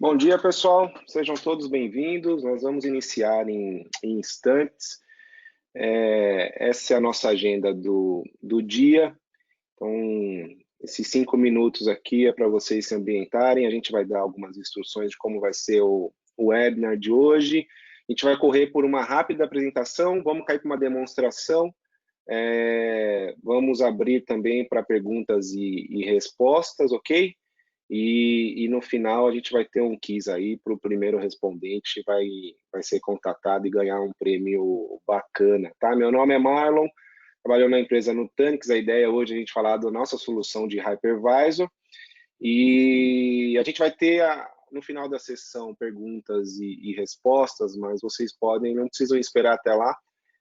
Bom dia, pessoal. Sejam todos bem-vindos. Nós vamos iniciar em instantes. Essa é a nossa agenda do dia. Então, esses 5 minutos aqui é para vocês se ambientarem. A gente vai dar algumas instruções de como vai ser o webinar de hoje. A gente vai correr por uma rápida apresentação, vamos cair para uma demonstração. Vamos abrir também para perguntas e respostas, ok? E no final a gente vai ter um quiz aí para o primeiro respondente, vai ser contatado e ganhar um prêmio bacana, tá? Meu nome é Marlon, trabalho na empresa Nutanix. A ideia hoje é a gente falar da nossa solução de Hypervisor e a gente vai ter no final da sessão perguntas e respostas, mas vocês não precisam esperar até lá.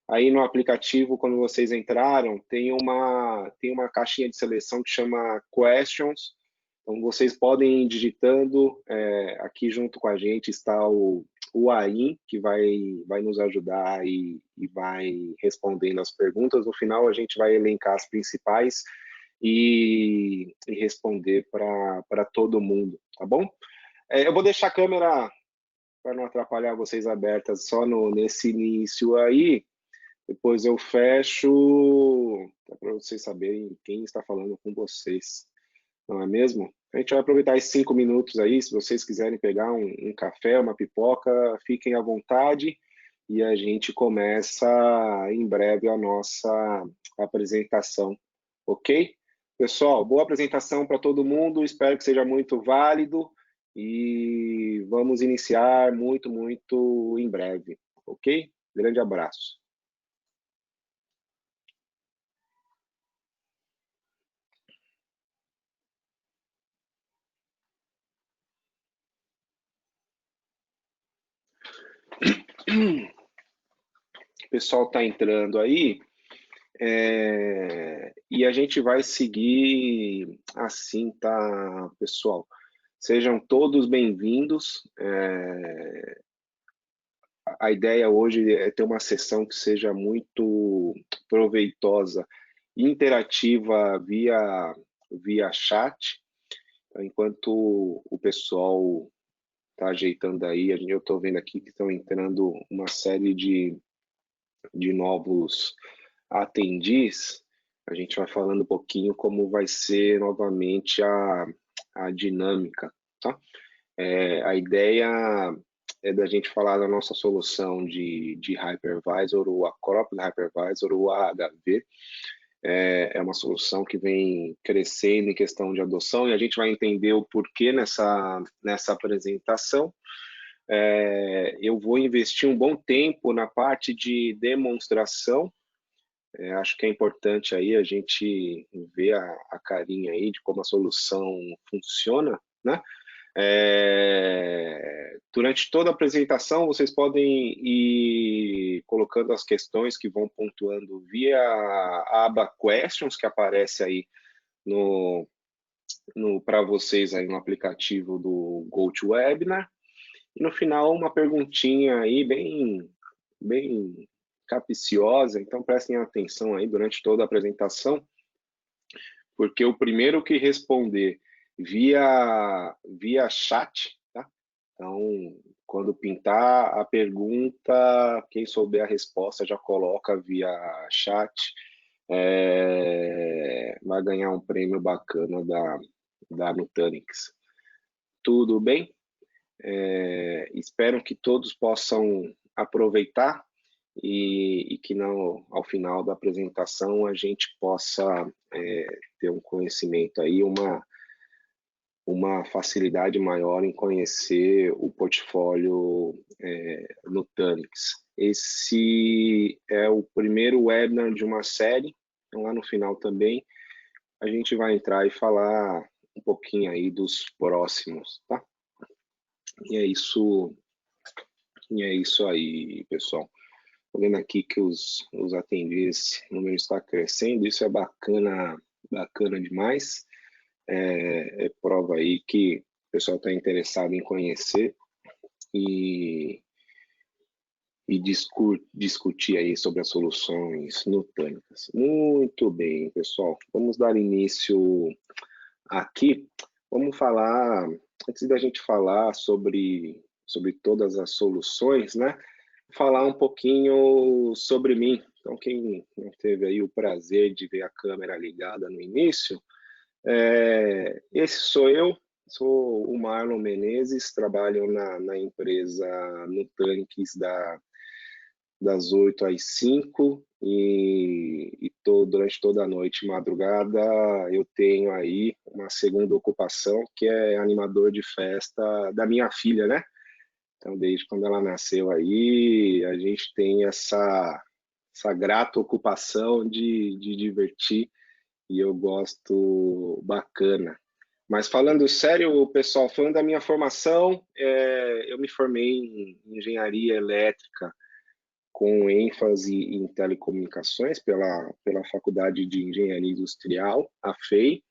Aí no aplicativo, quando vocês entraram, tem uma caixinha de seleção que chama Questions. Então, vocês podem ir digitando, aqui junto com a gente está o AIM, que vai nos ajudar e vai respondendo as perguntas. No final, a gente vai elencar as principais e responder para todo mundo, tá bom? Eu vou deixar a câmera, para não atrapalhar vocês, abertas só nesse início aí. Depois eu fecho, para vocês saberem quem está falando com vocês, não é mesmo? A gente vai aproveitar esses 5 minutos aí. Se vocês quiserem pegar um café, uma pipoca, fiquem à vontade e a gente começa em breve a nossa apresentação, ok? Pessoal, boa apresentação para todo mundo, espero que seja muito válido e vamos iniciar muito em breve, ok? Grande abraço. O pessoal está entrando aí, e a gente vai seguir assim, tá, pessoal? Sejam todos bem-vindos. A ideia hoje é ter uma sessão que seja muito proveitosa e interativa via chat. Enquanto o pessoal está ajeitando aí, eu estou vendo aqui que estão entrando uma série de novos atendis. A gente vai falando um pouquinho como vai ser novamente a dinâmica, tá? A ideia é da gente falar da nossa solução de Hypervisor, ou Acropolis Hypervisor, ou AHV. É uma solução que vem crescendo em questão de adoção e a gente vai entender o porquê nessa apresentação. Eu vou investir um bom tempo na parte de demonstração. Acho que é importante aí a gente ver a carinha aí de como a solução funciona, né? Durante toda a apresentação, vocês podem ir colocando as questões que vão pontuando via a aba Questions, que aparece aí para vocês aí no aplicativo do GoToWebinar. E no final, uma perguntinha aí bem capciosa, então prestem atenção aí durante toda a apresentação, porque o primeiro que responder via chat, tá? Então, quando pintar a pergunta, quem souber a resposta já coloca via chat, vai ganhar um prêmio bacana da Nutanix. Tudo bem? Espero que todos possam aproveitar e que ao final da apresentação a gente possa ter um conhecimento aí, uma facilidade maior em conhecer o portfólio Nutanix. Esse é o primeiro webinar de uma série, então lá no final também a gente vai entrar e falar um pouquinho aí dos próximos, tá? E é isso aí, pessoal. Estou vendo aqui que os atendentes, o número está crescendo, isso é bacana demais. É prova aí que o pessoal está interessado em conhecer e discutir aí sobre as soluções Nutanix. Muito bem, pessoal. Vamos dar início aqui. Vamos falar, antes da gente falar sobre todas as soluções, né? Falar um pouquinho sobre mim. Então, quem não teve aí o prazer de ver a câmera ligada no início, esse sou eu, sou o Marlon Menezes, trabalho na empresa Nutanix das 8 às 5 e durante toda a noite, madrugada, eu tenho aí uma segunda ocupação, que é animador de festa da minha filha, né? Então, desde quando ela nasceu aí, a gente tem essa grata ocupação de divertir e eu gosto bacana. Mas falando sério, pessoal, falando da minha formação, eu me formei em engenharia elétrica com ênfase em telecomunicações pela Faculdade de Engenharia Industrial, a FEI.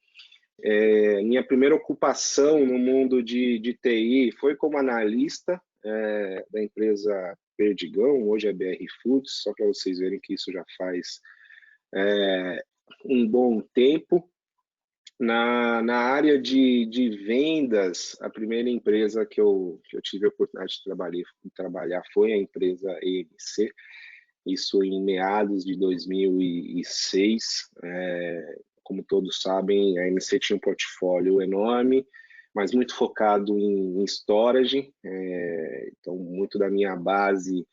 Minha primeira ocupação no mundo de TI foi como analista da empresa Perdigão, hoje é BR Foods, só para vocês verem que isso já faz um bom tempo. Na área de vendas, a primeira empresa que eu tive a oportunidade de trabalhar foi a empresa EMC, isso em meados de 2006. Como todos sabem, a EMC tinha um portfólio enorme, mas muito focado em storage, então muito da minha base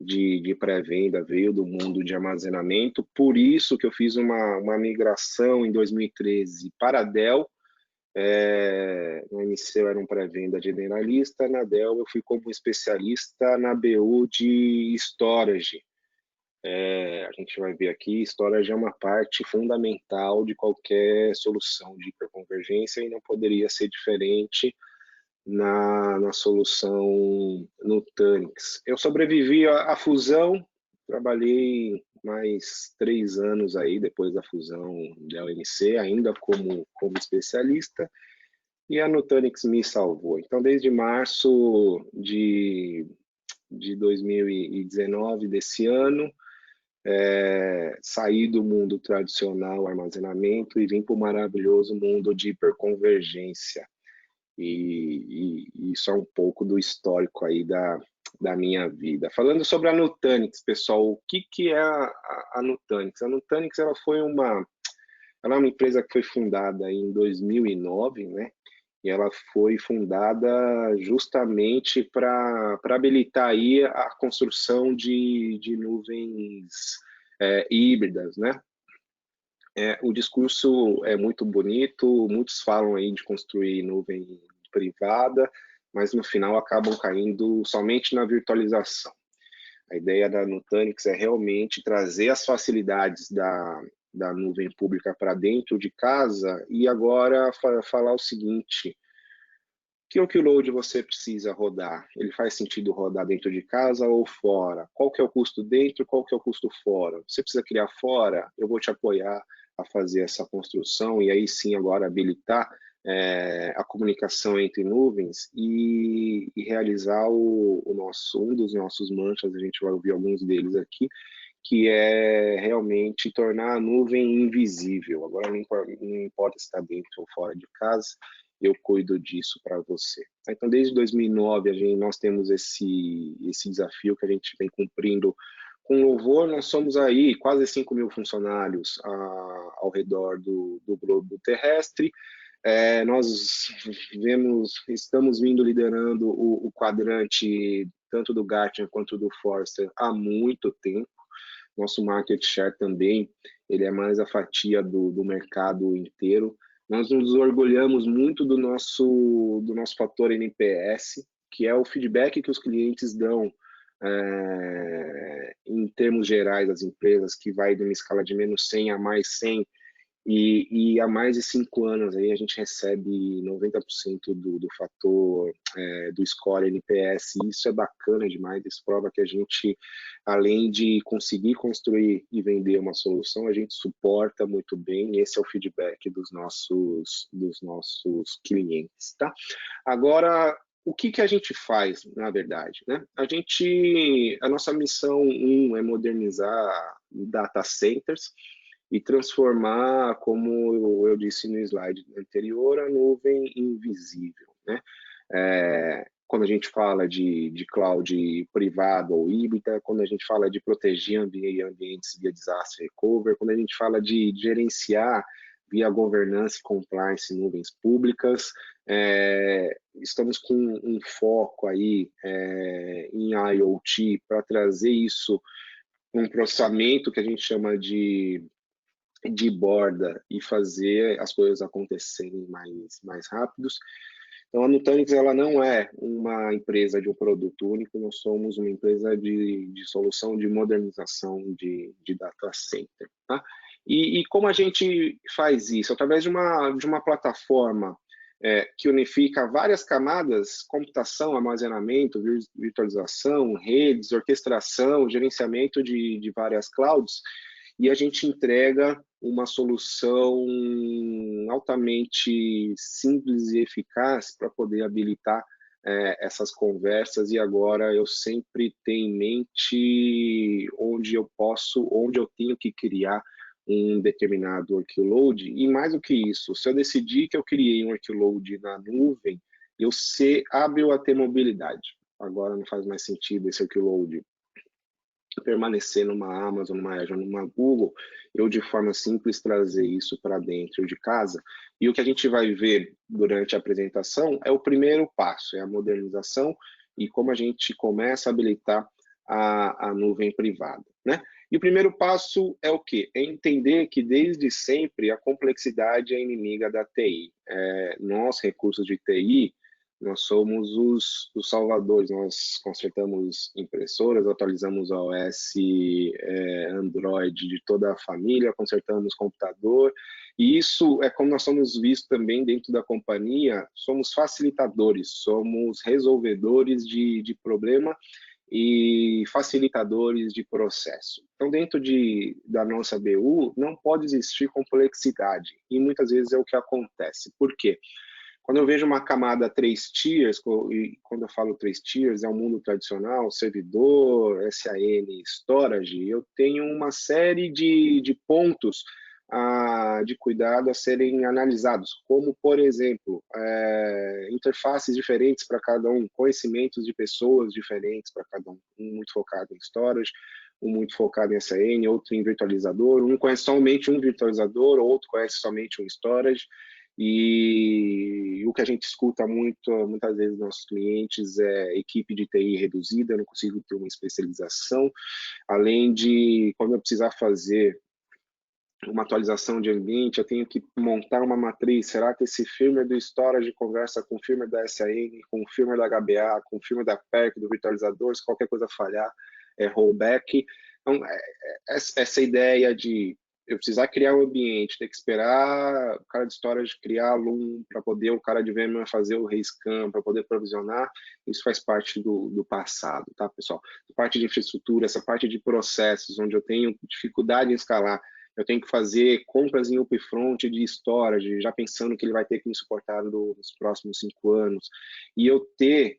de pré-venda veio do mundo de armazenamento, por isso que eu fiz uma migração em 2013 para a Dell. No MC eu era um pré-venda generalista, na Dell eu fui como especialista na BU de storage. A gente vai ver aqui, storage é uma parte fundamental de qualquer solução de hiperconvergência e não poderia ser diferente na solução Nutanix. Eu sobrevivi à fusão, trabalhei mais 3 anos aí depois da fusão da ONC, ainda como especialista, e a Nutanix me salvou. Então, desde março de 2019 desse ano, saí do mundo tradicional armazenamento e vim para o maravilhoso mundo de hiperconvergência. E isso é um pouco do histórico aí da minha vida. Falando sobre a Nutanix, pessoal, o que é a Nutanix? A Nutanix ela é uma empresa que foi fundada em 2009, né? E ela foi fundada justamente para habilitar aí a construção de nuvens híbridas, né? O discurso é muito bonito, muitos falam aí de construir nuvem privada, mas no final acabam caindo somente na virtualização. A ideia da Nutanix é realmente trazer as facilidades da nuvem pública para dentro de casa e agora falar o seguinte: que workload você precisa rodar? Ele faz sentido rodar dentro de casa ou fora? Qual que é o custo dentro, qual que é o custo fora? Você precisa criar fora? Eu vou te apoiar a fazer essa construção e aí sim agora habilitar a comunicação entre nuvens e realizar um dos nossos mantras, a gente vai ouvir alguns deles aqui, que é realmente tornar a nuvem invisível. Agora não importa se está dentro ou fora de casa, eu cuido disso para você. Então, desde 2009, nós temos esse desafio que a gente vem cumprindo com louvor. Nós somos aí quase 5 mil funcionários ao redor do globo terrestre. Nós estamos vindo liderando o quadrante tanto do Gartner quanto do Forrester há muito tempo. Nosso market share também, ele é mais a fatia do mercado inteiro. Nós nos orgulhamos muito do nosso fator NPS, que é o feedback que os clientes dão em termos gerais das empresas, que vai de uma escala de menos 100 a mais 100, e há mais de 5 anos aí a gente recebe 90% do fator do score NPS, e isso é bacana demais, isso prova que a gente, além de conseguir construir e vender uma solução, a gente suporta muito bem, e esse é o feedback dos nossos clientes, tá? Agora, o que a gente faz, na verdade, né? A nossa missão é modernizar data centers, e transformar, como eu disse no slide anterior, a nuvem invisível, né? Quando a gente fala de cloud privado ou híbrida, quando a gente fala de proteger ambientes via disaster recovery, quando a gente fala de gerenciar via governança e compliance em nuvens públicas, estamos com um foco aí em IoT para trazer isso, um processamento que a gente chama de borda e fazer as coisas acontecerem mais rápidos. Então, a Nutanix, ela não é uma empresa de um produto único, nós somos uma empresa de solução de modernização de data center. Tá? E como a gente faz isso? Através de uma plataforma que unifica várias camadas: computação, armazenamento, virtualização, redes, orquestração, gerenciamento de várias clouds, e a gente entrega uma solução altamente simples e eficaz para poder habilitar essas conversas. E agora eu sempre tenho em mente onde eu tenho que criar um determinado workload. E mais do que isso, se eu decidir que eu criei um workload na nuvem, eu abro a ter mobilidade. Agora não faz mais sentido esse workload permanecer numa Amazon, numa Azure, numa Google, eu de forma simples trazer isso para dentro de casa. E o que a gente vai ver durante a apresentação é o primeiro passo, é a modernização e como a gente começa a habilitar a nuvem privada, né? E o primeiro passo é o quê? É entender que desde sempre a complexidade é inimiga da TI. Nós, recursos de TI, nós somos os salvadores. Nós consertamos impressoras, atualizamos a OS Android de toda a família, consertamos computador, e isso é como nós somos vistos também dentro da companhia, somos facilitadores, somos resolvedores de problema e facilitadores de processo. Então, dentro da nossa BU, não pode existir complexidade, e muitas vezes é o que acontece. Por quê? Quando eu vejo uma camada 3 tiers, e quando eu falo 3 tiers, é o mundo tradicional, servidor, SAN, storage, eu tenho uma série de pontos de cuidado a serem analisados, como, por exemplo, interfaces diferentes para cada um, conhecimentos de pessoas diferentes para cada um muito focado em storage, um muito focado em SAN, outro em virtualizador, um conhece somente um virtualizador, outro conhece somente um storage. E o que a gente escuta muitas vezes dos nossos clientes é equipe de TI reduzida, eu não consigo ter uma especialização, além de, quando eu precisar fazer uma atualização de ambiente, eu tenho que montar uma matriz. Será que esse firmware do storage conversa com o firmware da SAN, com o firmware da HBA, com o firmware da PERC, do virtualizador? Se qualquer coisa falhar, é rollback. Então, essa ideia de eu precisar criar um ambiente, ter que esperar o cara de storage criar Loom para poder o cara de VMware fazer o rescan, para poder provisionar, isso faz parte do passado, tá, pessoal? A parte de infraestrutura, essa parte de processos, onde eu tenho dificuldade em escalar, eu tenho que fazer compras em upfront de storage, já pensando que ele vai ter que me suportar nos próximos 5 anos. E eu ter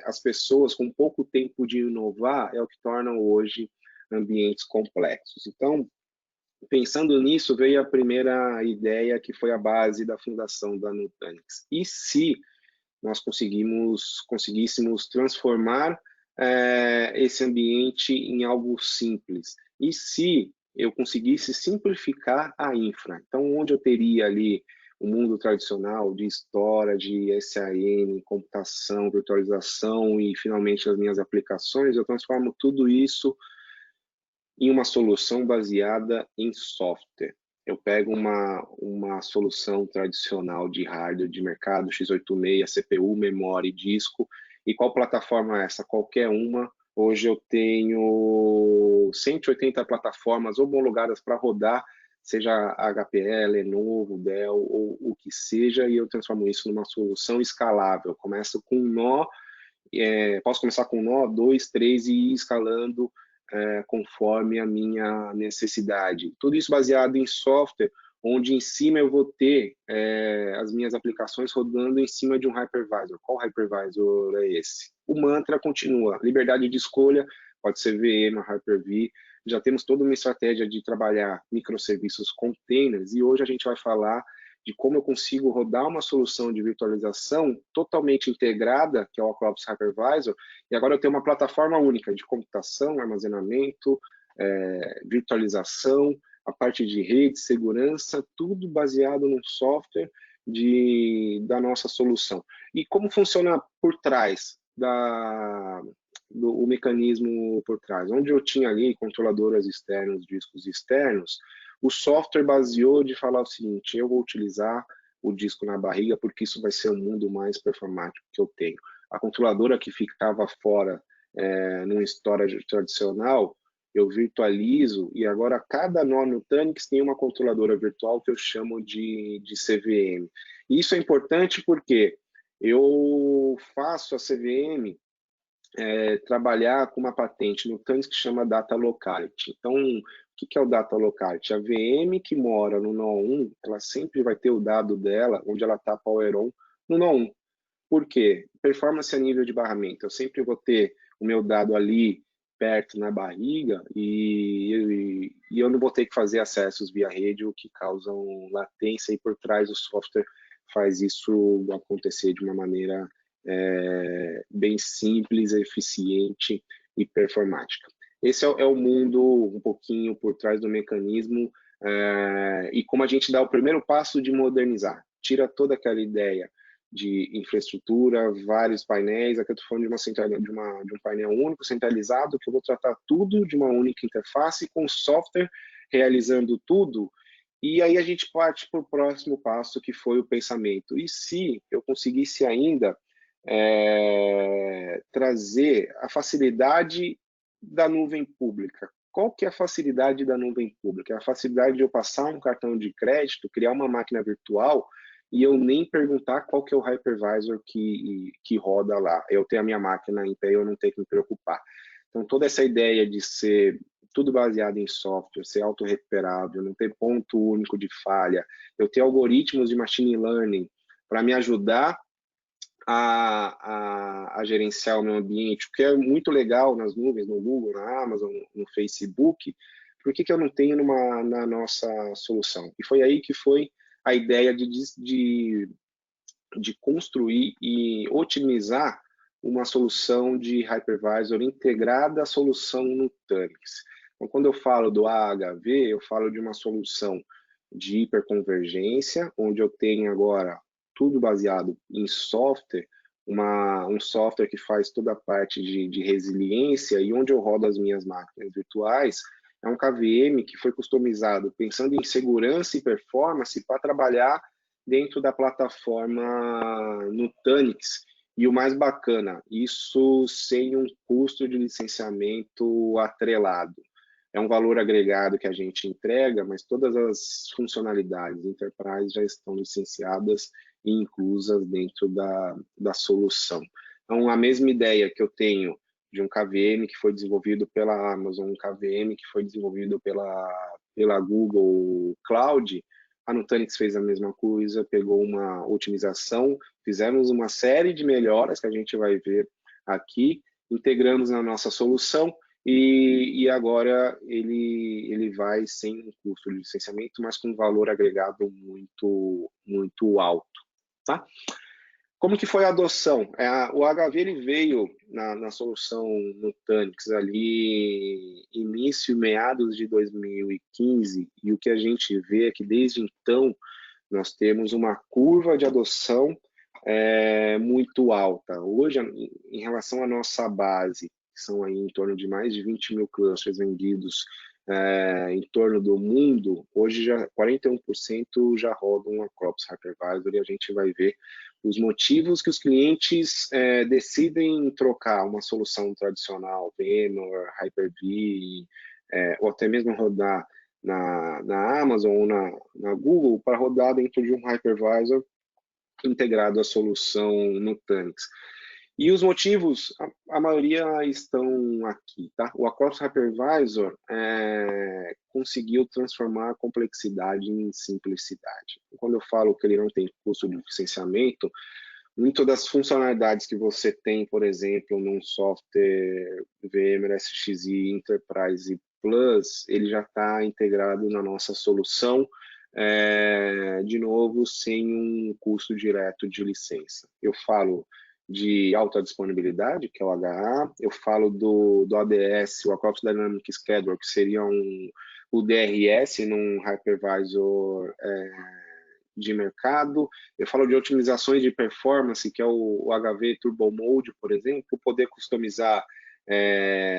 as pessoas com pouco tempo de inovar é o que torna hoje ambientes complexos. Então, pensando nisso, veio a primeira ideia, que foi a base da fundação da Nutanix. E se nós conseguíssemos transformar esse ambiente em algo simples? E se eu conseguisse simplificar a infra? Então, onde eu teria ali o mundo tradicional de storage, SAN, computação, virtualização e, finalmente, as minhas aplicações, eu transformo tudo isso em uma solução baseada em software. Eu pego uma solução tradicional de hardware de mercado, x86, CPU, memória e disco. E qual plataforma é essa? Qualquer uma. Hoje eu tenho 180 plataformas homologadas para rodar, seja HPE, Lenovo, Dell ou o que seja, e eu transformo isso numa solução escalável. Começo com um nó, posso começar com um nó, 2, 3 e ir escalando conforme a minha necessidade. Tudo isso baseado em software, onde em cima eu vou ter as minhas aplicações rodando em cima de um hypervisor. Qual hypervisor é esse? O mantra continua: liberdade de escolha, pode ser VM, Hyper-V, já temos toda uma estratégia de trabalhar microserviços containers, e hoje a gente vai falar de como eu consigo rodar uma solução de virtualização totalmente integrada, que é o Acropolis Hypervisor, e agora eu tenho uma plataforma única de computação, armazenamento, virtualização, a parte de rede, segurança, tudo baseado num software da nossa solução. E como funciona por trás o mecanismo por trás? Onde eu tinha ali controladoras externas, discos externos, o software baseou de falar o seguinte: eu vou utilizar o disco na barriga porque isso vai ser o mundo mais performático que eu tenho. A controladora que ficava fora num storage tradicional, eu virtualizo, e agora cada nó Nutanix tem uma controladora virtual que eu chamo de CVM. E isso é importante porque eu faço a CVM trabalhar com uma patente Nutanix que chama Data Locality. Então, o que é o Data Locality? A VM que mora no nó 1, ela sempre vai ter o dado dela, onde ela está Power On, no nó 1. Por quê? Performance a nível de barramento. Eu sempre vou ter o meu dado ali perto na barriga e eu não vou ter que fazer acessos via rede, o que causam latência, e por trás o software faz isso acontecer de uma maneira bem simples, eficiente e performática. Esse é o mundo um pouquinho por trás do mecanismo e como a gente dá o primeiro passo de modernizar. Tira toda aquela ideia de infraestrutura, vários painéis. Aqui eu estou falando de um painel único, centralizado, que eu vou tratar tudo de uma única interface, com software realizando tudo. E aí a gente parte para o próximo passo, que foi o pensamento. E se eu conseguisse ainda trazer a facilidade da nuvem pública? Qual que é a facilidade da nuvem pública? É a facilidade de eu passar um cartão de crédito, criar uma máquina virtual e eu nem perguntar qual que é o hypervisor que roda lá. Eu tenho a minha máquina em pé, eu não tenho que me preocupar. Então, toda essa ideia de ser tudo baseado em software, ser autorrecuperável, não ter ponto único de falha, eu ter algoritmos de machine learning para me ajudar a gerenciar o meu ambiente, o que é muito legal nas nuvens, no Google, na Amazon, no Facebook. Por que eu não tenho na nossa solução? E foi aí que foi a ideia de construir e otimizar uma solução de hypervisor integrada à solução Nutanix. Então, quando eu falo do AHV, eu falo de uma solução de hiperconvergência, onde eu tenho agora tudo baseado em software, um software que faz toda a parte de resiliência, e onde eu rodo as minhas máquinas virtuais, é um KVM que foi customizado pensando em segurança e performance para trabalhar dentro da plataforma Nutanix. E o mais bacana, isso sem um custo de licenciamento atrelado. É um valor agregado que a gente entrega, mas todas as funcionalidades Enterprise já estão licenciadas e inclusas dentro da solução. Então, a mesma ideia que eu tenho de um KVM que foi desenvolvido pela Amazon, um KVM que foi desenvolvido pela Google Cloud, a Nutanix fez a mesma coisa, pegou uma otimização, fizemos uma série de melhoras que a gente vai ver aqui, integramos na nossa solução, e agora ele vai sem um custo de licenciamento, mas com um valor agregado muito alto. Tá? Como que foi a adoção? O HV ele veio na solução Nutanix ali início e meados de 2015, e o que a gente vê é que desde então nós temos uma curva de adoção muito alta. Hoje, em relação à nossa base, que são aí em torno de mais de 20 mil clusters vendidos em torno do mundo, hoje já 41% já rodam a Acropolis Hypervisor, e a gente vai ver os motivos que os clientes decidem trocar uma solução tradicional, VMware, Hyper-V, ou até mesmo rodar na Amazon ou na Google, para rodar dentro de um hypervisor integrado à solução Nutanix. E os motivos, a maioria estão aqui, tá? O Acropolis Hypervisor conseguiu transformar a complexidade em simplicidade. Quando eu falo que ele não tem custo de licenciamento, muito das funcionalidades que você tem, por exemplo, num software VMware SXI Enterprise Plus, ele já está integrado na nossa solução, de novo, sem um custo direto de licença. Eu falo de alta disponibilidade, que é o HA, eu falo do ADS, o Acrops Dynamic Scheduler, que seria o DRS num hypervisor de mercado. Eu falo de otimizações de performance, que é o HV Turbo Mode, por exemplo, poder customizar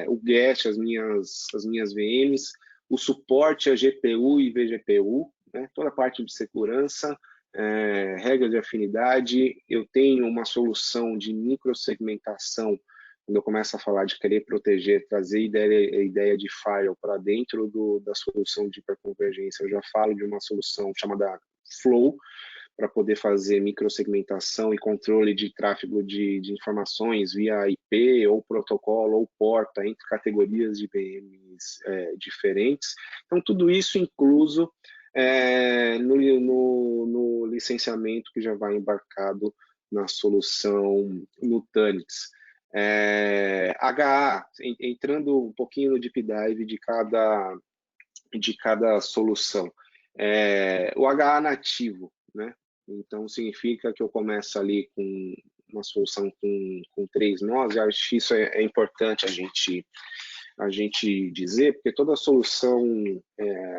o GET, as minhas VMs, o suporte a GPU e vGPU, né, toda a parte de segurança, regras de afinidade. Eu tenho uma solução de microsegmentação, quando eu começo a falar de querer proteger, trazer a ideia de firewall para dentro da solução de hiperconvergência, eu já falo de uma solução chamada Flow, para poder fazer microsegmentação e controle de tráfego de informações via IP, ou protocolo, ou porta, entre categorias de VMs diferentes. Então, tudo isso incluso no licenciamento que já vai embarcado na solução Nutanix. HA, entrando um pouquinho no deep dive de cada solução. O HA nativo, né? Então, significa que eu começo ali com uma solução com 3 nós. Eu acho que isso é importante a gente dizer, porque toda solução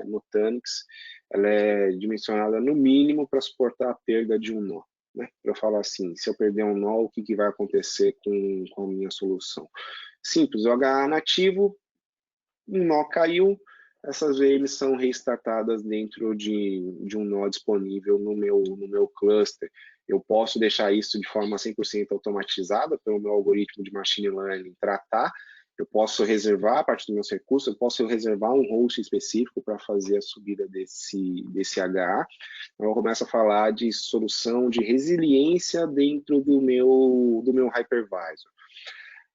Nutanix, ela é dimensionada no mínimo para suportar a perda de um nó. Né? Para eu falar assim, se eu perder um nó, o que vai acontecer com a minha solução? Simples, o HA nativo, um nó caiu, essas VMs são restartadas dentro de um nó disponível no meu cluster. Eu posso deixar isso de forma 100% automatizada pelo meu algoritmo de machine learning tratar. Eu posso reservar a partir dos meus recursos, eu posso reservar um host específico para fazer a subida desse HA. Então, eu começo a falar de solução de resiliência dentro do meu hypervisor.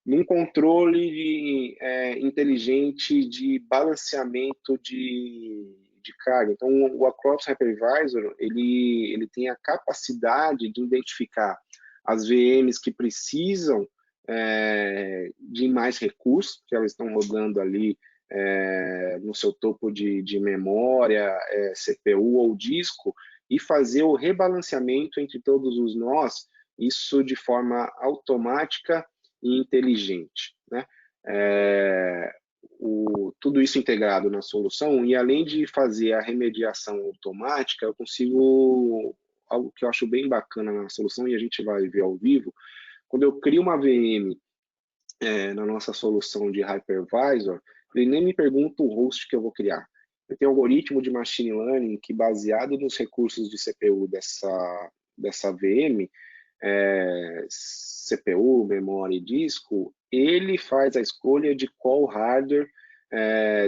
Num controle inteligente de balanceamento de carga. Então, o Acrops Hypervisor, ele tem a capacidade de identificar as VMs que precisam de mais recursos, que elas estão rodando ali no seu topo de memória, CPU ou disco, e fazer o rebalanceamento entre todos os nós, isso de forma automática e inteligente, né? Tudo isso integrado na solução, e além de fazer a remediação automática, eu consigo algo que eu acho bem bacana na solução, e a gente vai ver ao vivo. Quando eu crio uma VM na nossa solução de hypervisor, ele nem me pergunta o host que eu vou criar. Eu tenho um algoritmo de machine learning que, baseado nos recursos de CPU dessa VM, CPU, memória e disco, ele faz a escolha de qual hardware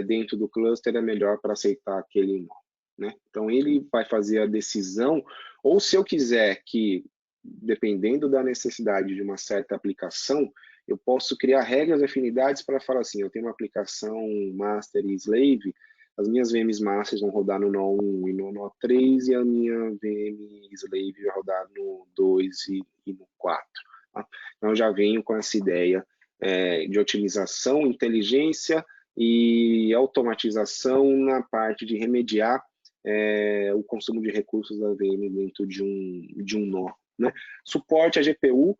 dentro do cluster é melhor para aceitar aquele nó. Né? Então, ele vai fazer a decisão, ou se eu quiser que, dependendo da necessidade de uma certa aplicação, eu posso criar regras e afinidades para falar assim, eu tenho uma aplicação master e slave, as minhas VMs masters vão rodar no nó 1 e no nó 3, e a minha VM slave vai rodar no 2 e no 4. Tá? Então, eu já venho com essa ideia de otimização, inteligência e automatização na parte de remediar o consumo de recursos da VM dentro de um nó. Né? Suporte a GPU.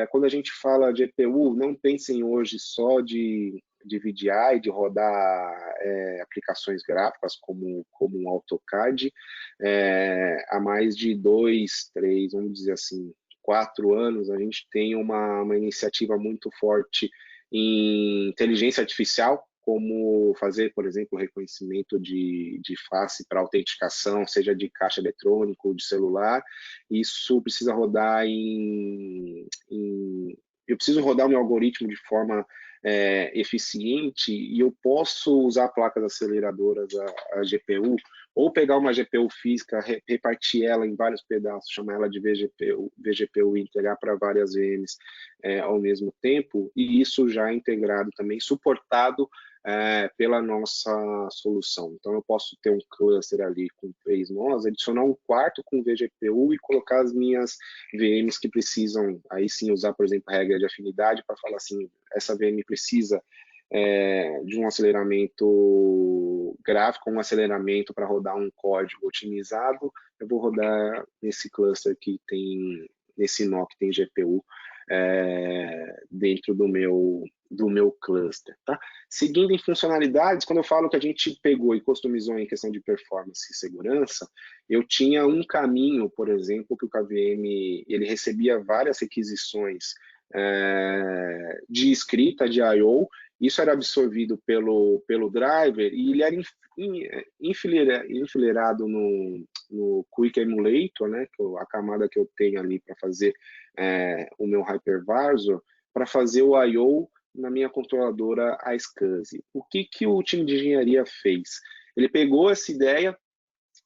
Quando a gente fala de GPU, não pensem hoje só de VDI, de rodar aplicações gráficas como o AutoCAD. Há mais de 2, 3, vamos dizer assim, 4 anos, a gente tem uma iniciativa muito forte em inteligência artificial, como fazer, por exemplo, reconhecimento de face para autenticação, seja de caixa eletrônico ou de celular. Isso precisa rodar eu preciso rodar o meu algoritmo de forma eficiente, e eu posso usar placas aceleradoras, a GPU, ou pegar uma GPU física, repartir ela em vários pedaços, chamar ela de vGPU e entregar para várias VMs ao mesmo tempo, e isso já integrado também, suportado pela nossa solução. Então, eu posso ter um cluster ali com 3 nós, adicionar um quarto com vGPU e colocar as minhas VMs que precisam, aí sim, usar, por exemplo, a regra de afinidade para falar assim, essa VM precisa de um aceleramento gráfico, um aceleramento para rodar um código otimizado, eu vou rodar nesse cluster que tem, nesse nó que tem GPU dentro do meu cluster, tá? Seguindo em funcionalidades, quando eu falo que a gente pegou e customizou em questão de performance e segurança, eu tinha um caminho, por exemplo, que o KVM ele recebia várias requisições de escrita de I/O. Isso era absorvido pelo driver e ele era enfileirado no Quick Emulator, né, que a camada que eu tenho ali para fazer o meu hypervisor, para fazer o I/O na minha controladora iSCSI. O que o time de engenharia fez? Ele pegou essa ideia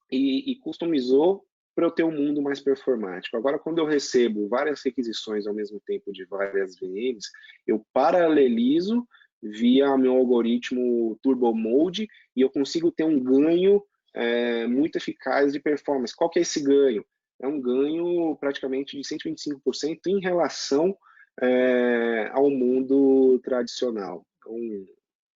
e customizou para eu ter um mundo mais performático. Agora, quando eu recebo várias requisições ao mesmo tempo de várias VMs, eu paralelizo via meu algoritmo Turbo Mode e eu consigo ter um ganho muito eficaz de performance. Qual que é esse ganho? É um ganho praticamente de 125% em relação ao mundo tradicional. Então,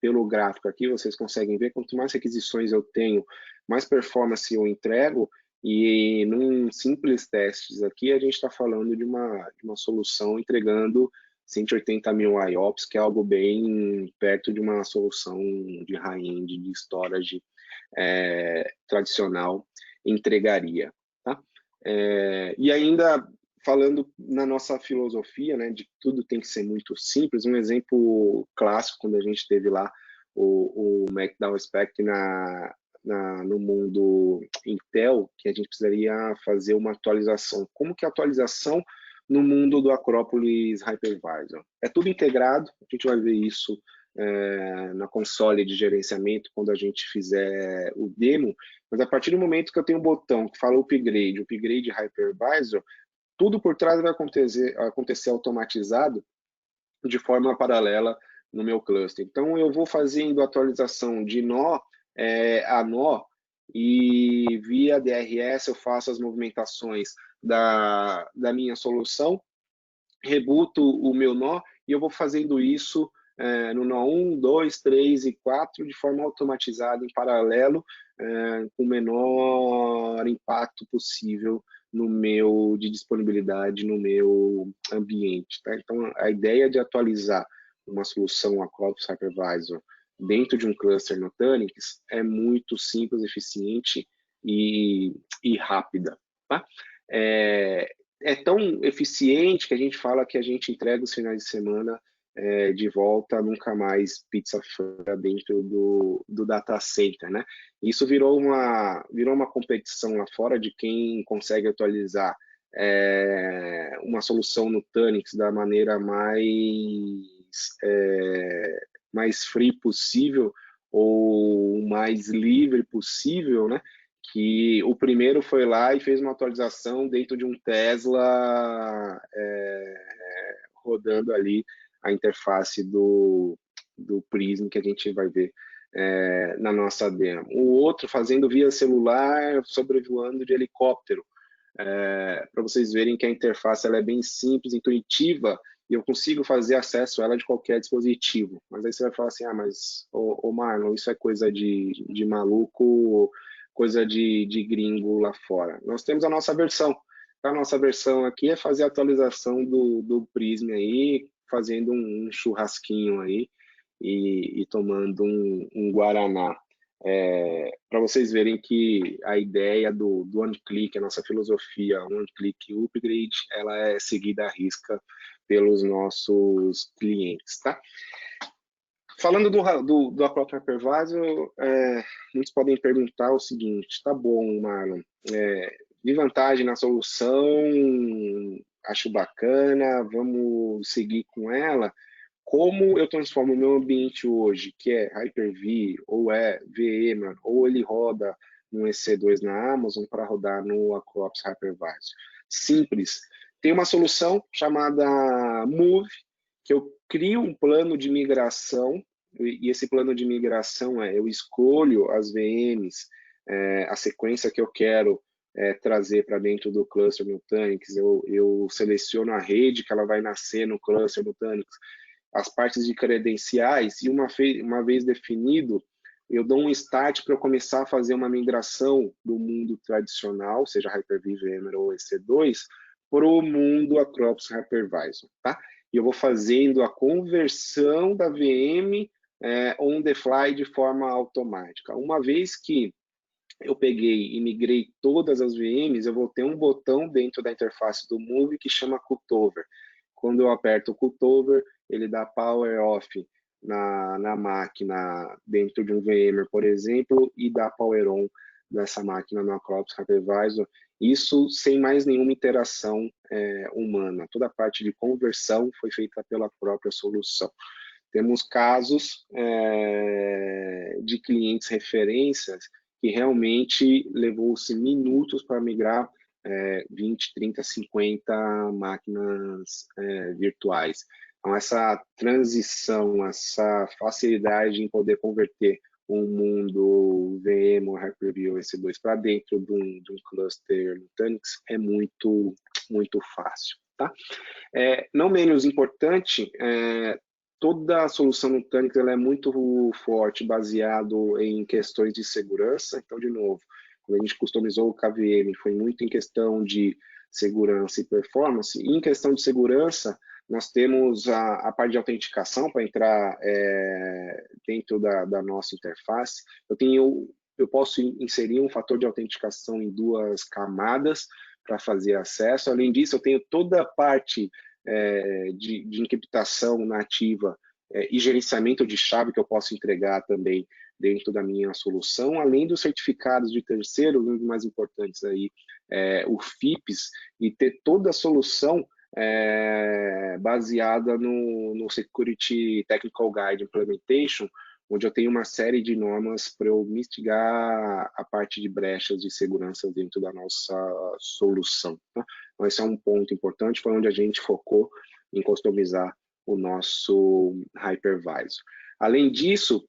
pelo gráfico aqui, vocês conseguem ver, quanto mais requisições eu tenho, mais performance eu entrego, e num simples testes aqui, a gente está falando de uma solução entregando 180 mil IOPS, que é algo bem perto de uma solução de high-end, de storage tradicional entregaria. Tá? E ainda falando na nossa filosofia, né, de que tudo tem que ser muito simples, um exemplo clássico, quando a gente teve lá o Meltdown Spec no mundo Intel, que a gente precisaria fazer uma atualização. Como que é a atualização no mundo do Acropolis Hypervisor? É tudo integrado, a gente vai ver isso na console de gerenciamento quando a gente fizer o demo, mas a partir do momento que eu tenho um botão que fala upgrade Hypervisor, tudo por trás vai acontecer automatizado de forma paralela no meu cluster. Então, eu vou fazendo atualização de nó a nó e via DRS eu faço as movimentações da minha solução, rebuto o meu nó e eu vou fazendo isso no nó 1, 2, 3 e 4 de forma automatizada, em paralelo, com o menor impacto possível de disponibilidade no meu ambiente. Tá? Então, a ideia de atualizar uma solução Acropolis Hypervisor dentro de um cluster Nutanix é muito simples, eficiente e rápida. Tá? É tão eficiente que a gente fala que a gente entrega os finais de semana de volta, nunca mais pizza fora dentro do data center, né? Isso virou uma competição lá fora de quem consegue atualizar uma solução Nutanix da maneira mais free possível ou mais livre possível, né? Que o primeiro foi lá e fez uma atualização dentro de um Tesla rodando ali a interface do Prism, que a gente vai ver na nossa demo. O outro fazendo via celular, sobrevoando de helicóptero, para vocês verem que a interface ela é bem simples, intuitiva, e eu consigo fazer acesso a ela de qualquer dispositivo. Mas aí você vai falar assim, mas, ô Marlon, isso é coisa de maluco, coisa de gringo lá fora. Nós temos a nossa versão. A nossa versão aqui é fazer a atualização do Prism aí, fazendo um churrasquinho aí e tomando um Guaraná. Para vocês verem que a ideia do one-click, a nossa filosofia one-click upgrade, ela é seguida à risca pelos nossos clientes, tá? Falando do Acropolis Hypervisor, muitos podem perguntar o seguinte, tá bom, Marlon, de vantagem na solução, acho bacana, vamos seguir com ela. Como eu transformo o meu ambiente hoje, que é Hyper-V, ou é VMware, ou ele roda no EC2 na Amazon para rodar no Acropolis Hypervisor? Simples. Tem uma solução chamada Move, que eu crio um plano de migração, e esse plano de migração eu escolho as VMs, a sequência que eu quero trazer para dentro do cluster Nutanix, eu seleciono a rede que ela vai nascer no cluster Nutanix, as partes de credenciais, e uma vez definido, eu dou um start para eu começar a fazer uma migração do mundo tradicional, seja Hyper-V, VMware ou EC2, para o mundo Acropolis Hypervisor, tá? E eu vou fazendo a conversão da VM on the fly de forma automática. Uma vez que eu peguei e migrei todas as VMs, eu vou ter um botão dentro da interface do Move que chama Cutover. Quando eu aperto o Cutover, ele dá Power Off na máquina dentro de um VMware, por exemplo, e dá Power On dessa máquina no Acropolis Hypervisor. Isso sem mais nenhuma interação humana. Toda a parte de conversão foi feita pela própria solução. Temos casos de clientes referências que realmente levou-se minutos para migrar 20, 30, 50 máquinas virtuais. Então, essa transição, essa facilidade em poder converter um mundo VM ou Hyper-V ou EC2 para dentro de um cluster Nutanix é muito, muito fácil. Tá? Não menos importante, toda a solução Nutanix ela é muito forte, baseado em questões de segurança. Então, de novo, quando a gente customizou o KVM, foi muito em questão de segurança e performance. E em questão de segurança, nós temos a parte de autenticação para entrar dentro da nossa interface. Eu posso inserir um fator de autenticação em 2 camadas para fazer acesso. Além disso, eu tenho toda a parte de encriptação nativa e gerenciamento de chave que eu posso entregar também dentro da minha solução, além dos certificados de terceiro, um dos mais importantes aí, o FIPS, e ter toda a solução baseada no Security Technical Guide Implementation, onde eu tenho uma série de normas para eu mitigar a parte de brechas de segurança dentro da nossa solução. Tá? Então, esse é um ponto importante, foi onde a gente focou em customizar o nosso hypervisor. Além disso,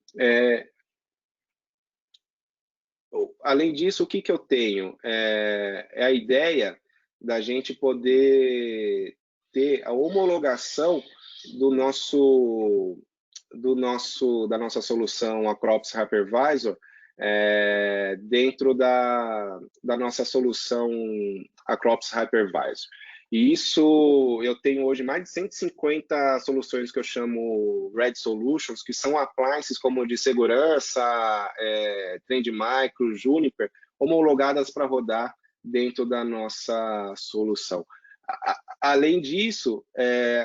o que eu tenho? A ideia da gente poder ter a homologação da nossa solução Acropolis Hypervisor dentro da nossa solução Acropolis Hypervisor. E isso, eu tenho hoje mais de 150 soluções que eu chamo Red Solutions, que são appliances como de segurança, Trend Micro, Juniper, homologadas para rodar dentro da nossa solução. Além disso,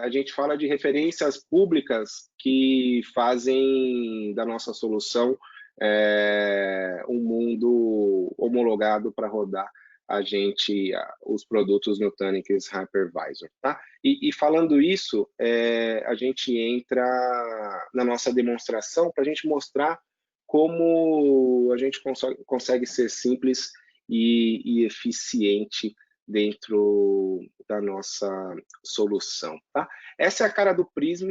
a gente fala de referências públicas que fazem da nossa solução um mundo homologado para rodar os produtos Nutanix Hypervisor. Tá? E falando isso, a gente entra na nossa demonstração para a gente mostrar como a gente consegue ser simples e eficiente dentro da nossa solução. Tá? Essa é a cara do Prism.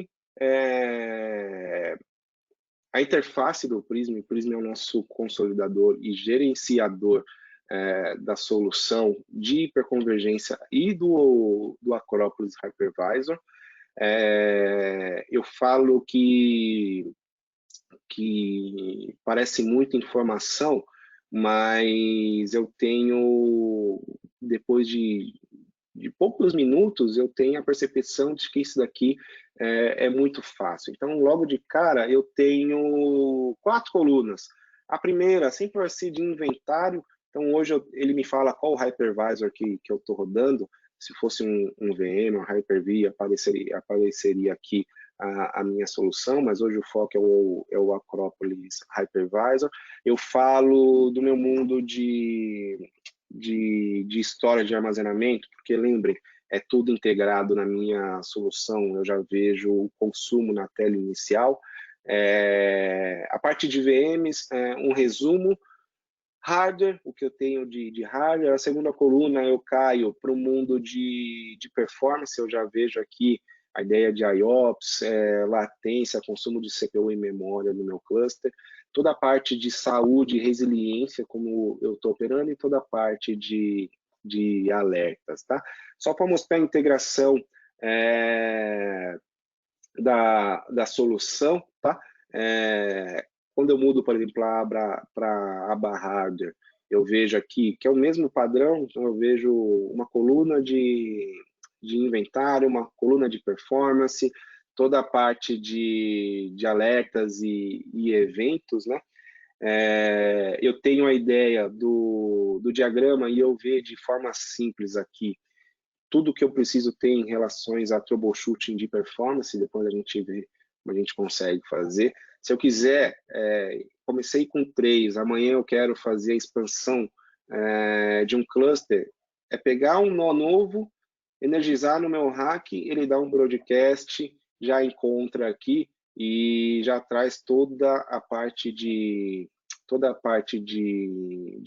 A interface do Prism, o Prism é o nosso consolidador e gerenciador da solução de hiperconvergência e do Acropolis Hypervisor. Eu falo que parece muita informação, mas eu tenho, depois de poucos minutos, eu tenho a percepção de que isso daqui é muito fácil. Então, logo de cara, eu tenho 4 colunas. A primeira sempre vai ser de inventário. Então, hoje ele me fala qual hypervisor que eu estou rodando. Se fosse um VM, um Hyper-V, apareceria aqui a minha solução, mas hoje o foco é o Acropolis Hypervisor. Eu falo do meu mundo de história de armazenamento, porque lembrem, é tudo integrado na minha solução, eu já vejo o consumo na tela inicial. A parte de VMs, um resumo. Hardware, o que eu tenho de hardware. A segunda coluna eu caio para o mundo de performance, eu já vejo aqui a ideia de IOPS, latência, consumo de CPU e memória no meu cluster, toda a parte de saúde e resiliência, como eu estou operando, e toda a parte de alertas. Tá? Só para mostrar a integração da solução, tá? Quando eu mudo, por exemplo, para a aba hardware, eu vejo aqui que é o mesmo padrão, então eu vejo uma coluna de inventário, uma coluna de performance, toda a parte de alertas e eventos, né? Eu tenho a ideia do diagrama e eu vejo de forma simples aqui tudo que eu preciso ter em relações a troubleshooting de performance, depois a gente vê como a gente consegue fazer. Se eu quiser, comecei com 3, amanhã eu quero fazer a expansão de um cluster, é pegar um nó novo, energizar no meu rack, ele dá um broadcast, já encontra aqui e já traz toda a parte de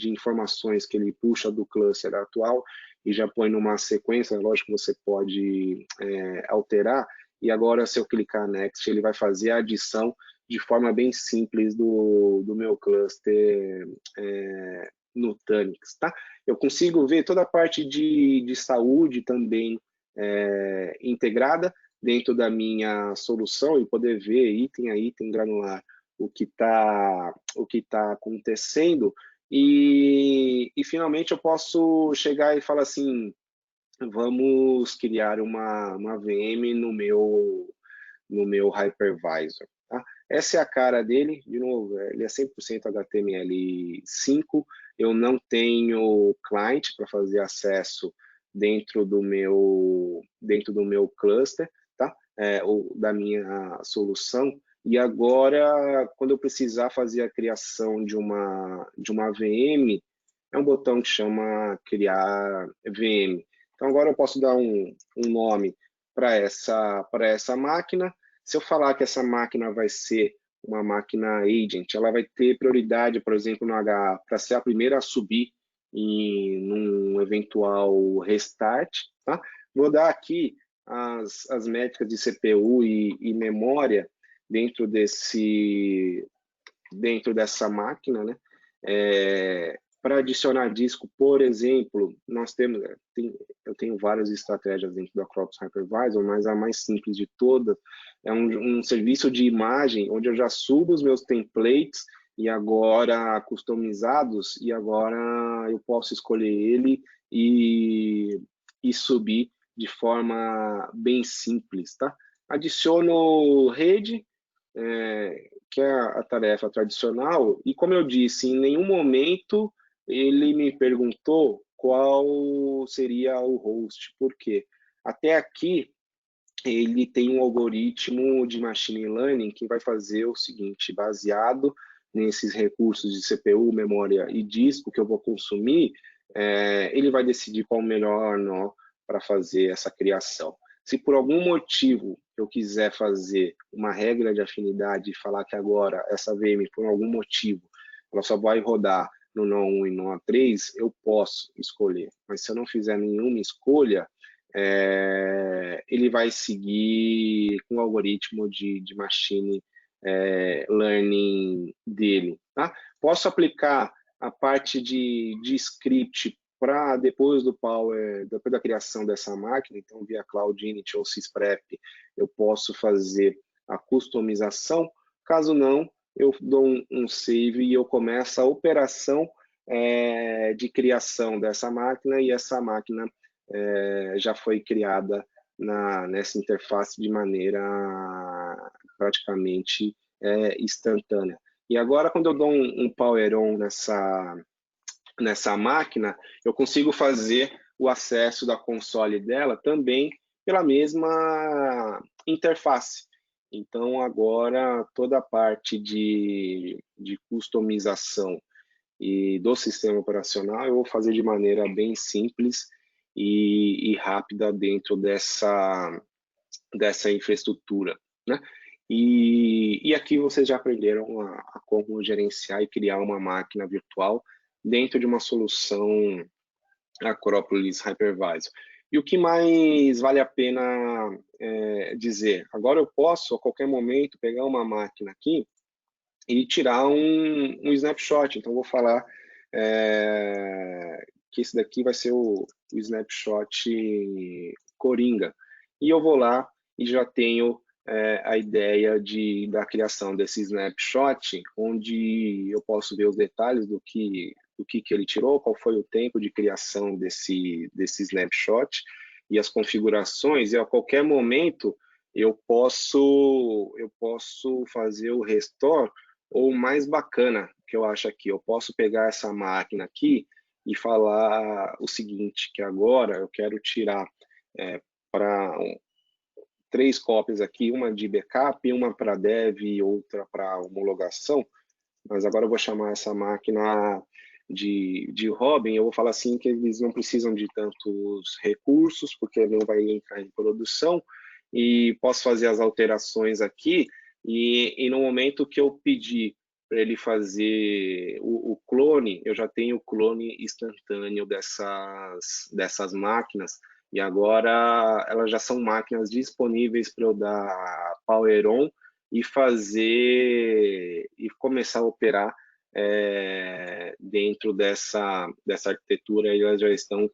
informações que ele puxa do cluster atual e já põe numa sequência, lógico que você pode alterar, e agora se eu clicar Next, ele vai fazer a adição de forma bem simples do meu cluster Nutanix, tá? Eu consigo ver toda a parte de saúde também integrada dentro da minha solução e poder ver item a item granular o que tá acontecendo e finalmente eu posso chegar e falar assim, vamos criar uma VM no meu hypervisor. Tá? Essa é a cara dele, de novo, ele é 100% HTML5, eu não tenho client para fazer acesso dentro do meu cluster, tá? Ou da minha solução. E agora, quando eu precisar fazer a criação de uma VM, é um botão que chama criar VM. Então agora eu posso dar um nome para essa máquina. Se eu falar que essa máquina vai ser uma máquina agent, ela vai ter prioridade, por exemplo, no HA, para ser a primeira a subir num eventual restart. Tá? Vou dar aqui as métricas de CPU e memória dentro dessa máquina, né? Para adicionar disco, por exemplo, eu tenho várias estratégias dentro da Crops Hypervisor, mas a mais simples de todas é um serviço de imagem onde eu já subo os meus templates e agora customizados e agora eu posso escolher ele e subir de forma bem simples, tá? Adiciono rede, que é a tarefa tradicional, e como eu disse, em nenhum momento ele me perguntou qual seria o host, por quê? Até aqui ele tem um algoritmo de machine learning que vai fazer o seguinte, baseado nesses recursos de CPU, memória e disco que eu vou consumir, ele vai decidir qual o melhor nó para fazer essa criação. Se por algum motivo eu quiser fazer uma regra de afinidade e falar que agora essa VM, por algum motivo, ela só vai rodar no nó 1 e nó 3, eu posso escolher. Mas se eu não fizer nenhuma escolha, ele vai seguir com o algoritmo de machine learning dele. Tá? Posso aplicar a parte de script para depois depois da criação dessa máquina, então via Cloud Init ou Sysprep, eu posso fazer a customização. Caso não, eu dou um save e eu começo a operação de criação dessa máquina e essa máquina já foi criada nessa interface de maneira praticamente instantânea. E agora, quando eu dou um power on nessa máquina, eu consigo fazer o acesso da console dela também pela mesma interface. Então, agora, toda a parte de customização e do sistema operacional eu vou fazer de maneira bem simples e rápida dentro dessa infraestrutura, né? E aqui vocês já aprenderam a como gerenciar e criar uma máquina virtual dentro de uma solução Acropolis Hypervisor. E o que mais vale a pena dizer? Agora eu posso, a qualquer momento, pegar uma máquina aqui e tirar um snapshot. Então, vou falar que esse daqui vai ser o snapshot Coringa. E eu vou lá e já tenho a ideia da criação desse snapshot, onde eu posso ver os detalhes do que ele tirou, qual foi o tempo de criação desse snapshot e as configurações, e a qualquer momento eu posso fazer o restore, ou mais bacana, que eu acho aqui, eu posso pegar essa máquina aqui e falar o seguinte, que agora eu quero tirar para 3 cópias aqui, uma de backup, uma para dev e outra para homologação, mas agora eu vou chamar essa máquina de Robin, eu vou falar assim que eles não precisam de tantos recursos, porque não vai entrar em produção, e posso fazer as alterações aqui, e no momento que eu pedir para ele fazer o clone, eu já tenho o clone instantâneo dessas máquinas, e agora elas já são máquinas disponíveis para eu dar power on e fazer e começar a operar dentro dessa arquitetura, e elas já estão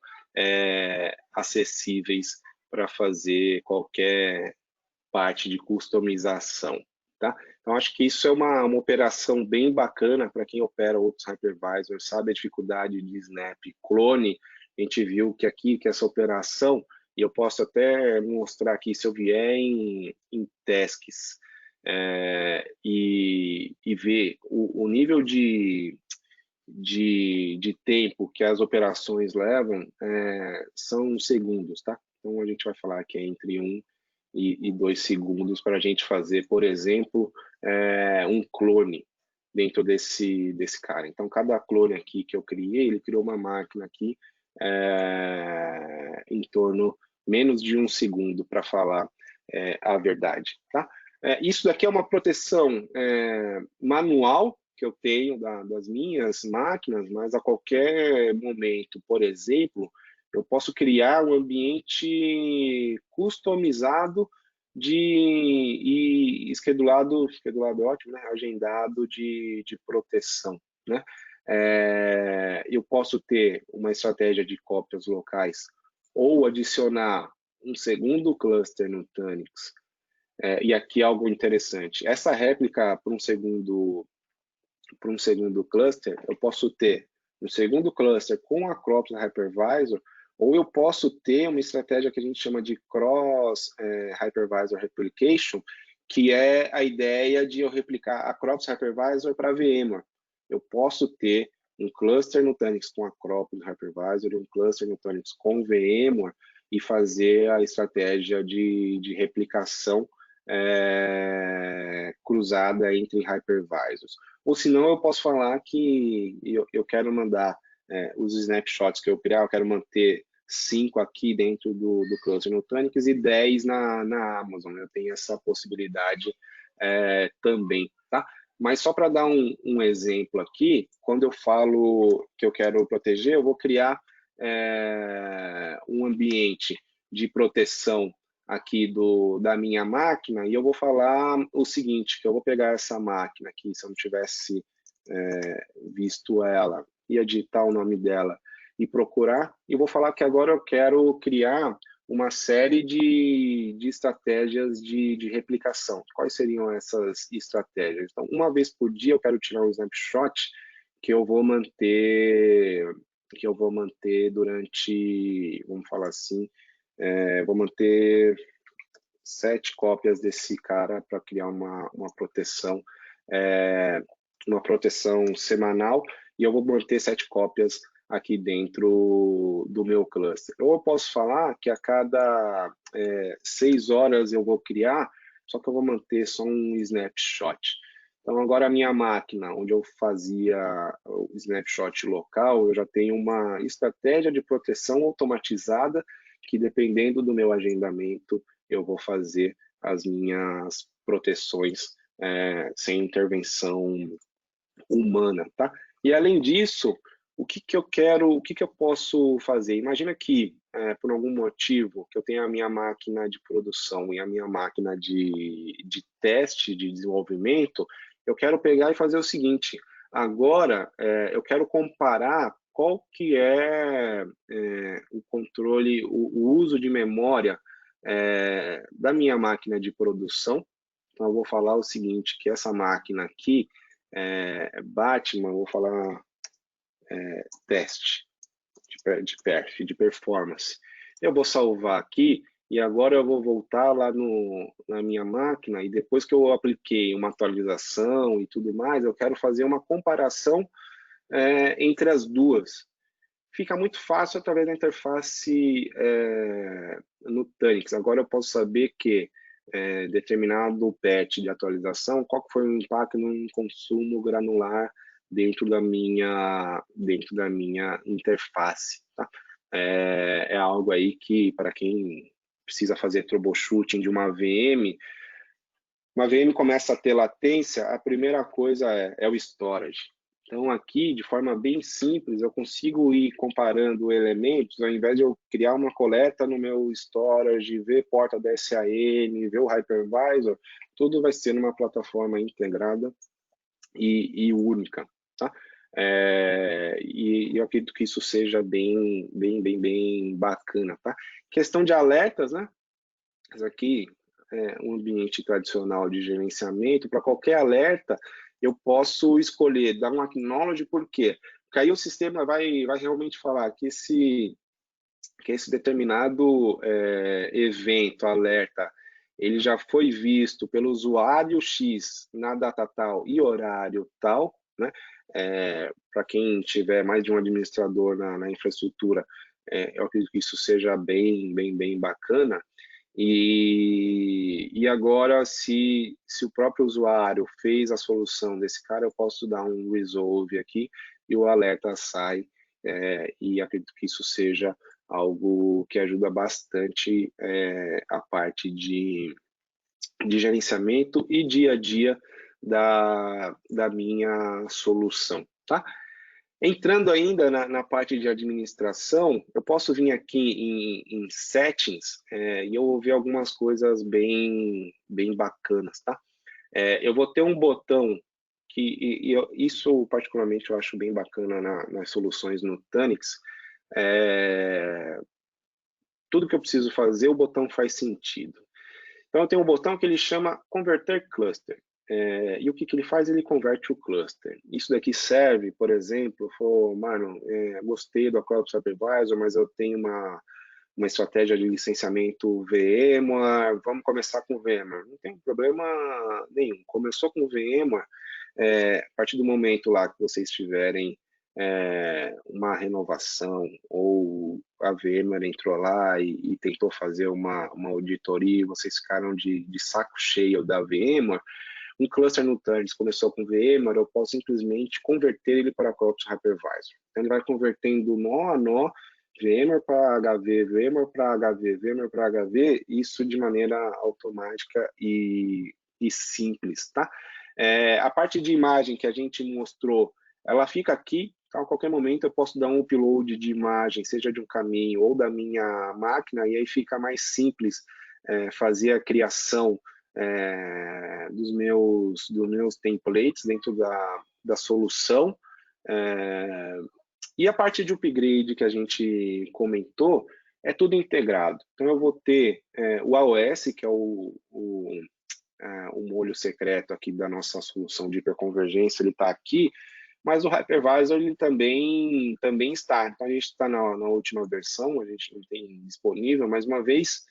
acessíveis para fazer qualquer parte de customização, tá? Então, acho que isso é uma operação bem bacana para quem opera outros hypervisors, sabe a dificuldade de snap clone. A gente viu que aqui, que essa operação, e eu posso até mostrar aqui se eu vier em tasks e ver o nível de tempo que as operações levam, são segundos, tá? Então, a gente vai falar que é entre 1 e 2 segundos para a gente fazer, por exemplo, um clone dentro desse cara. Então, cada clone aqui que eu criei, ele criou uma máquina aqui em torno menos de 1 segundo, para falar a verdade, tá? Isso daqui é uma proteção manual que eu tenho das minhas máquinas, mas a qualquer momento, por exemplo, eu posso criar um ambiente customizado e schedulado é ótimo, né? Agendado de proteção, né? Eu posso ter uma estratégia de cópias locais ou adicionar um segundo cluster no Tanix. E aqui algo interessante. Essa réplica para um segundo cluster, eu posso ter um segundo cluster com a Acropolis Hypervisor, ou eu posso ter uma estratégia que a gente chama de Cross Hypervisor Replication, que é a ideia de eu replicar a Acropolis Hypervisor para VMware. Eu posso ter um cluster no Tanix com Acropolis Hypervisor e um cluster no Tanix com VMware e fazer a estratégia de replicação cruzada entre hypervisors. Ou senão eu posso falar que eu quero mandar os snapshots que eu criar, eu quero manter 5 aqui dentro do cluster Nutanix e 10 na Amazon. Eu tenho essa possibilidade também, tá? Mas só para dar um exemplo aqui, quando eu falo que eu quero proteger, eu vou criar um ambiente de proteção aqui da minha máquina, e eu vou falar o seguinte, que eu vou pegar essa máquina aqui, se eu não tivesse visto ela, ia digitar o nome dela e procurar, e vou falar que agora eu quero criar uma série de estratégias de replicação. Quais seriam essas estratégias? Então, uma vez por dia eu quero tirar um snapshot que eu vou manter durante, vamos falar assim, vou manter 7 cópias desse cara para criar uma proteção semanal, e eu vou manter 7 cópias aqui dentro do meu cluster. Ou eu posso falar que a cada 6 horas eu vou criar, só que eu vou manter só um snapshot. Então, agora a minha máquina, onde eu fazia o snapshot local, eu já tenho uma estratégia de proteção automatizada que, dependendo do meu agendamento, eu vou fazer as minhas proteções sem intervenção humana, tá? E, além disso, o que eu posso fazer? Imagina que, por algum motivo, que eu tenho a minha máquina de produção e a minha máquina de teste, de desenvolvimento, eu quero pegar e fazer o seguinte, agora eu quero comparar qual que é o controle, o uso de memória da minha máquina de produção. Então, eu vou falar o seguinte, que essa máquina aqui, Batman, vou falar teste de performance. Eu vou salvar aqui, e agora eu vou voltar lá na minha máquina, e depois que eu apliquei uma atualização e tudo mais, eu quero fazer uma comparação entre as duas. Fica muito fácil através da interface Nutanix. Agora eu posso saber que determinado patch de atualização, qual foi o impacto no consumo granular dentro da minha interface. Tá? É algo aí que, para quem precisa fazer troubleshooting de uma VM começa a ter latência, a primeira coisa é o storage. Então, aqui, de forma bem simples, eu consigo ir comparando elementos, ao invés de eu criar uma coleta no meu storage, ver porta da SAN, ver o hypervisor, tudo vai ser numa plataforma integrada e única, tá? E eu acredito que isso seja bem bacana, tá? Questão de alertas, né? Isso aqui é um ambiente tradicional de gerenciamento. Para qualquer alerta, eu posso escolher, dar um acknowledge, por quê? Porque aí o sistema vai realmente falar que esse determinado evento, alerta, ele já foi visto pelo usuário X na data tal e horário tal, né? Para quem tiver mais de um administrador na infraestrutura, eu acredito que isso seja bem bacana. E agora, se o próprio usuário fez a solução desse cara, eu posso dar um resolve aqui e o alerta sai, e acredito que isso seja algo que ajuda bastante a parte de gerenciamento e dia a dia da minha solução, tá? Entrando ainda na parte de administração, eu posso vir aqui em settings e eu vou ver algumas coisas bem bacanas, tá? Eu vou ter um botão que isso particularmente eu acho bem bacana nas soluções Nutanix. Tudo que eu preciso fazer, o botão faz sentido. Então, eu tenho um botão que ele chama Converter Cluster. E o que ele faz? Ele converte o cluster. Isso daqui serve, por exemplo, mano, gostei do Cloud Hypervisor, mas eu tenho uma estratégia de licenciamento VMware, vamos começar com VMware. Não tem problema nenhum. Começou com VMware, a partir do momento lá que vocês tiverem uma renovação ou a VMware entrou lá e tentou fazer uma auditoria, vocês ficaram de saco cheio da VMware, um cluster Nutanix começou com VMware, eu posso simplesmente converter ele para Cloud Hypervisor. Então, ele vai convertendo nó a nó, VMware para HV, VMware para HV, VMware para HV, isso de maneira automática e simples, tá? A parte de imagem que a gente mostrou, ela fica aqui, tá? A qualquer momento eu posso dar um upload de imagem, seja de um caminho ou da minha máquina, e aí fica mais simples fazer a criação dos meus templates dentro da solução. E a parte de upgrade que a gente comentou, é tudo integrado. Então, eu vou ter o AOS, que é o molho secreto aqui da nossa solução de hiperconvergência, ele está aqui, mas o Hypervisor ele também está. Então, a gente está na última versão, a gente não tem disponível, mas uma vez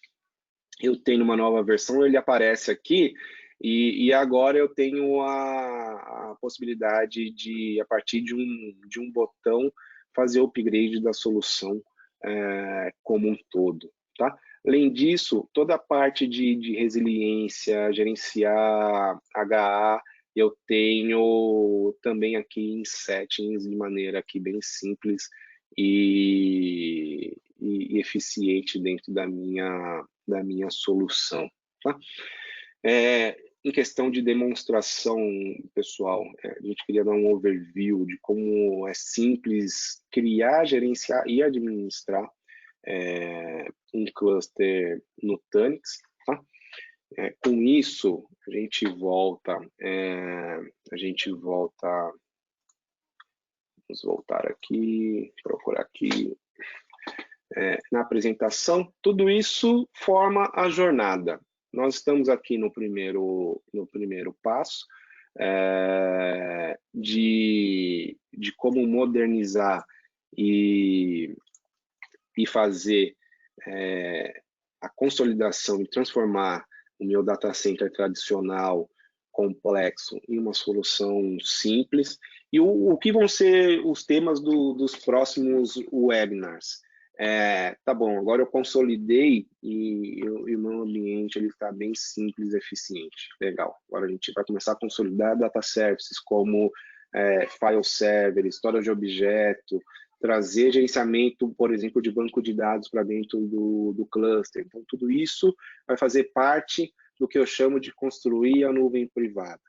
eu tenho uma nova versão, ele aparece aqui, e agora eu tenho a possibilidade de, a partir de um botão, fazer o upgrade da solução como um todo, tá? Além disso, toda a parte de resiliência, gerenciar HA, eu tenho também aqui em settings de maneira aqui bem simples e eficiente dentro da minha solução. Tá? Em questão de demonstração, pessoal, a gente queria dar um overview de como é simples criar, gerenciar e administrar um cluster Nutanix. Tá? Com isso, a gente volta, vamos voltar aqui, procurar aqui. na apresentação, tudo isso forma a jornada. Nós estamos aqui no primeiro passo, de como modernizar e fazer a consolidação e transformar o meu data center tradicional complexo em uma solução simples. E o que vão ser os temas dos próximos webinars? Tá bom, agora eu consolidei e o meu ambiente está bem simples e eficiente. Legal. Agora a gente vai começar a consolidar data services como file server, história de objeto, trazer gerenciamento, por exemplo, de banco de dados para dentro do cluster. Então, tudo isso vai fazer parte do que eu chamo de construir a nuvem privada.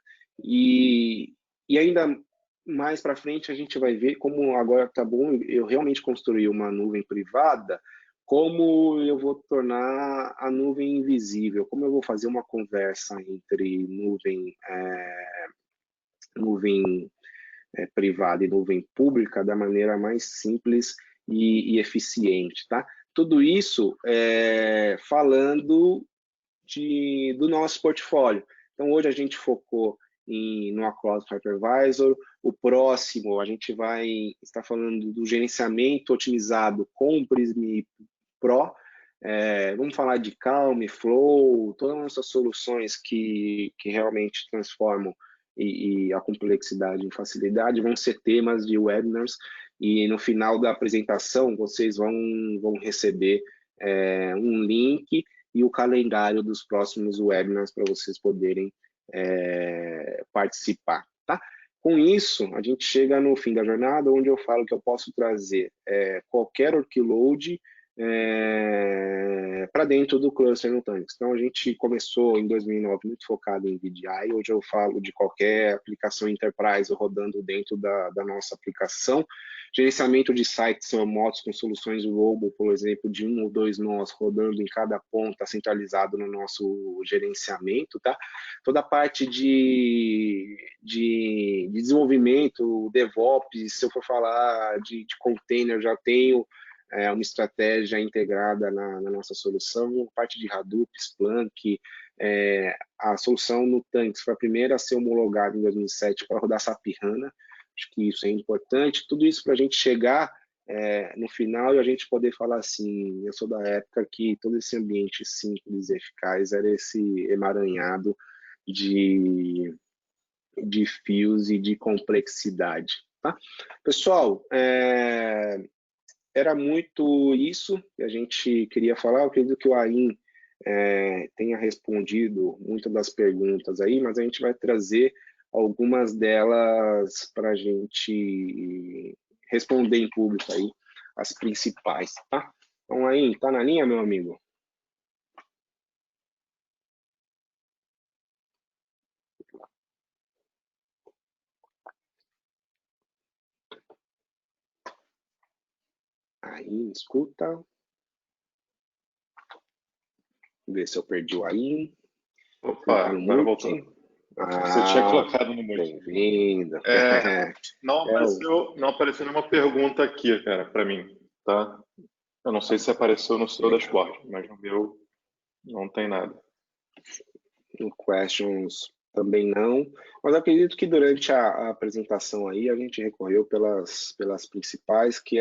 E ainda mais para frente a gente vai ver como agora tá bom, eu realmente construí uma nuvem privada, como eu vou tornar a nuvem invisível, como eu vou fazer uma conversa entre nuvem privada e nuvem pública da maneira mais simples e eficiente, tá? Tudo isso falando do nosso portfólio. Então, hoje a gente focou no Across Hypervisor. O próximo, a gente vai estar falando do gerenciamento otimizado com o Prism Pro. Vamos falar de Calm, Flow, todas essas soluções que realmente transformam e a complexidade em facilidade, vão ser temas de webinars, e no final da apresentação vocês vão receber um link e o calendário dos próximos webinars para vocês poderem participar, tá? Com isso, a gente chega no fim da jornada, onde eu falo que eu posso trazer qualquer workload para dentro do cluster Nutanix. Então, a gente começou em 2009 muito focado em VDI, hoje eu falo de qualquer aplicação enterprise rodando dentro da nossa aplicação. Gerenciamento de sites remotos com soluções Robo, por exemplo, de 1 ou 2 nós rodando em cada ponta, centralizado no nosso gerenciamento, tá? Toda a parte de desenvolvimento, DevOps, se eu for falar de container, já tenho uma estratégia integrada na nossa solução, parte de Hadoop, Splunk, a solução Nutanix foi a primeira a ser homologada em 2007 para rodar SAP HANA, acho que isso é importante, tudo isso para a gente chegar no final e a gente poder falar assim, eu sou da época que todo esse ambiente simples e eficaz era esse emaranhado de fios e de complexidade, tá? Pessoal, era muito isso que a gente queria falar. Eu acredito que o Ain tenha respondido muitas das perguntas aí, mas a gente vai trazer algumas delas para a gente responder em público aí, as principais, tá? Então, Ain, tá na linha, meu amigo? Aí, escuta. Vamos ver se eu perdi o Ain. Opa, agora voltou. Você tinha colocado no mute. Bem-vindo. Não apareceu nenhuma pergunta aqui, cara, para mim, tá? Eu não sei se apareceu no seu dashboard, mas no meu não tem nada. No Questions também não, mas acredito que durante a apresentação aí a gente recorreu pelas principais, que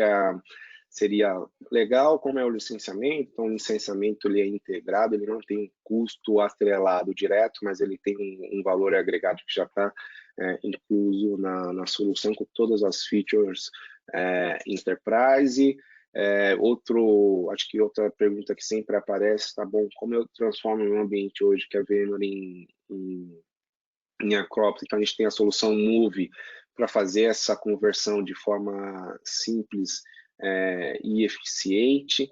seria legal como é o licenciamento. Então o licenciamento ele é integrado, ele não tem um custo atrelado direto, mas ele tem um valor agregado que já está incluso na solução com todas as features Enterprise. Acho que outra pergunta que sempre aparece, tá bom, como eu transformo meu ambiente hoje, que é VMware em Acropolis, então a gente tem a solução Move para fazer essa conversão de forma simples e eficiente.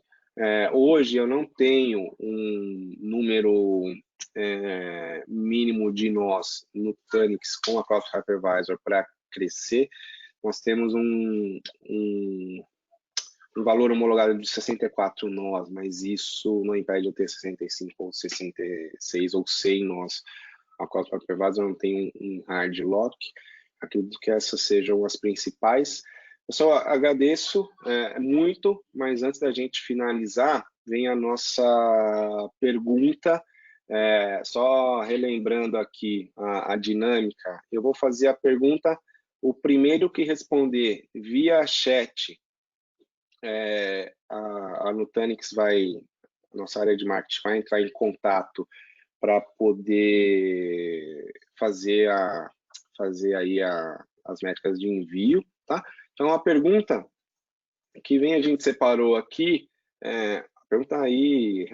Hoje eu não tenho um número mínimo de nós no Nutanix com a Acropolis Hypervisor para crescer. Nós temos um valor homologado de 64 nós, mas isso não impede eu ter 65 ou 66 ou 100 nós. A Cloud Hypervisor não tem um hard lock. Acredito que essas sejam as principais. Pessoal, agradeço muito, mas antes da gente finalizar, vem a nossa pergunta. Só relembrando aqui a dinâmica, eu vou fazer a pergunta, o primeiro que responder via chat, a Nutanix vai, a nossa área de marketing vai entrar em contato para poder fazer aí as métricas de envio, tá? Então, a pergunta que vem a gente separou aqui, a pergunta aí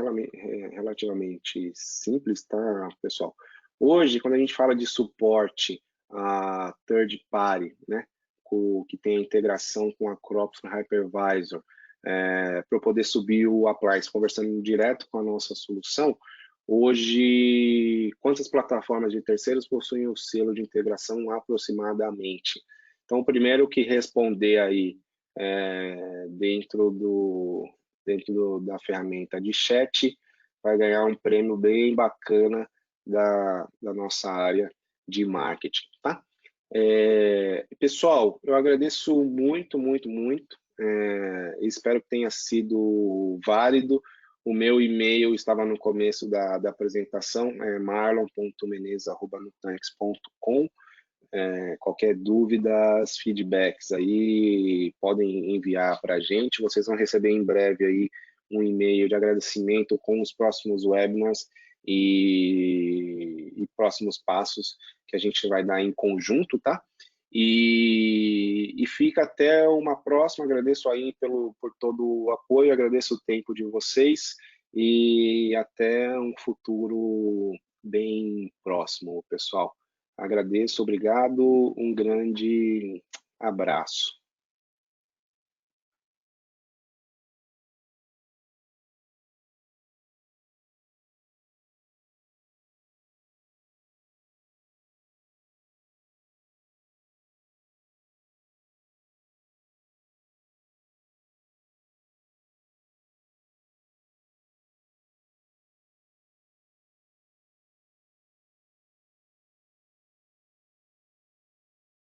relativamente simples, tá, pessoal? Hoje, quando a gente fala de suporte a third party, né, que tem a integração com a Crops Hypervisor, para eu poder subir o Appliance, conversando direto com a nossa solução, hoje, quantas plataformas de terceiros possuem o selo de integração aproximadamente? Então, o primeiro que responder aí dentro da ferramenta de chat, vai ganhar um prêmio bem bacana da nossa área de marketing, tá? Pessoal, eu agradeço muito, muito, muito. Espero que tenha sido válido. O meu e-mail estava no começo da apresentação, marlon.menezes@nutanix.com. Qualquer dúvidas, feedbacks aí, podem enviar para a gente. Vocês vão receber em breve aí um e-mail de agradecimento com os próximos webinars e próximos passos que a gente vai dar em conjunto, tá? E fica até uma próxima. Agradeço aí por todo o apoio, agradeço o tempo de vocês e até um futuro bem próximo, pessoal. Agradeço, obrigado, um grande abraço.